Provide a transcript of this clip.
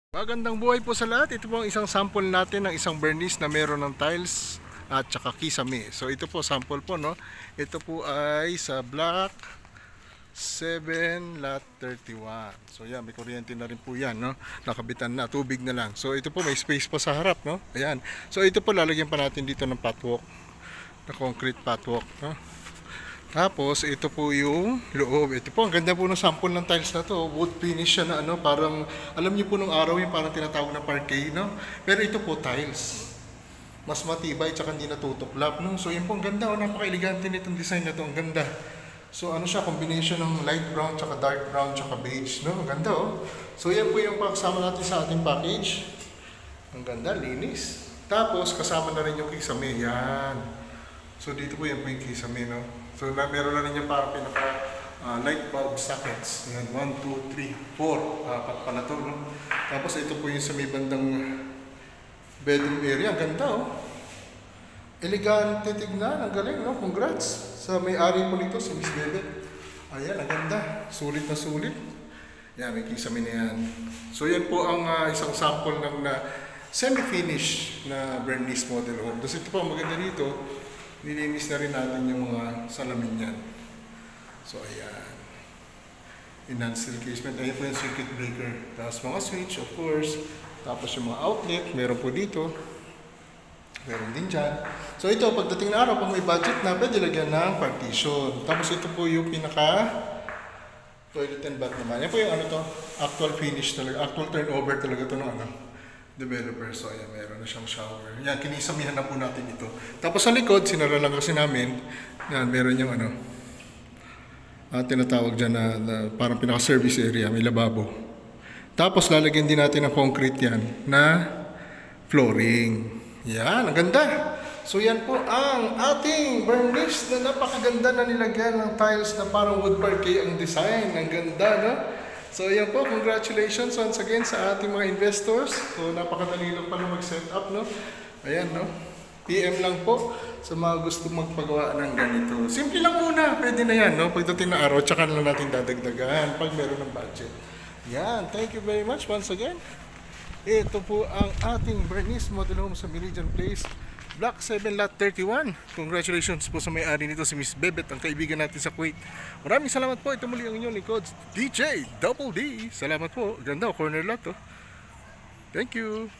Magandang buhay po sa lahat. Ito po ang isang sample natin ng isang Bernice na meron ng tiles at saka kisame. So ito po sample po, no. Ito po ay sa Block 7 Lot 31. So yan, may kuryente na rin po yan, no. Nakabitan na, tubig na lang. So ito po may space pa sa harap, no. Ayan. So ito po lalagyan pa natin dito ng patwalk, na concrete patwalk, no. Tapos ito po yung loob. Ito po ang ganda po ng sample ng tiles na to. Wood finish siya na ano, parang alam niyo po nung araw yung parang tinatawag na parquet, no? Pero ito po tiles. Mas matibay tsaka hindi natutuklap, no? So yun po ang ganda, oh, napaka-elegante nitong design na to, ang ganda. So ano siya, combination ng light brown tsaka dark brown tsaka beige, no? Ang ganda, oh. So yan po yung kasama natin sa ating package. Ang ganda, linis. Tapos kasama na rin yung kisame, yan. So dito po yan po yung kisame, no? So meron na rin yung parang pinaka light bulb sockets. Yan, 1, 2, 3, 4. Apat pala to, no? Tapos ito po yung sa may bandang bedroom area. Ang ganda, oh. Elegante tignan. Ang galing, no? Congrats sa may-ari po nito, si Miss Bebet. Ayan, ang ganda. Sulit na sulit. Yan, may kisame na yan. So yan po ang isang sample ng semi-finish na Bernice model home. Tapos ito po, maganda dito. Nilinis na rin natin yung mga salamin yan. So ayan. Enhanced steel casement. Ayan po yung circuit breaker. Tapos mga switch, of course. Tapos yung mga outlet. Meron po dito. Meron din dyan. So ito, pagdating na araw, pag may budget na, pwede lagyan ng partition. Tapos ito po yung pinaka toilet and bath naman. Yan po yung ano to, actual finish talaga. Actual turnover talaga to ng ano, developer. So ayan, meron na siyang shower. Yan, kinisamihan na po natin ito. Tapos sa likod, sinara lang kasi namin. Yan, meron yung ano, tinatawag dyan na parang pinaka-service area, may lababo. Tapos lalagyan din natin ng concrete yan na flooring. Yan, ang ganda. So yan po ang ating Bernice na napakaganda na nilagyan ng tiles na parang wood parquet ang design. Ang ganda, no? So yan po, congratulations once again sa ating mga investors. So napakadali lang pala mag-set up, no? Ayan, no? PM lang po sa mga gusto magpagawa ng ganito. Simple lang muna, pwede na yan, no? Pagdating na araw, tsaka na natin dadagdagan pag meron ng budget. Yan, thank you very much once again. Ito po ang ating Bernice Model Home sa Meridian Place, Block 7 Lot 31. Congratulations po sa may-ari nito, si Miss Bebet, ang kaibigan natin sa Kuwait. Maraming salamat po. Ito muli ang inyong lingkod, DJ Double D. Salamat po. Ganda, corner lot to. Thank you.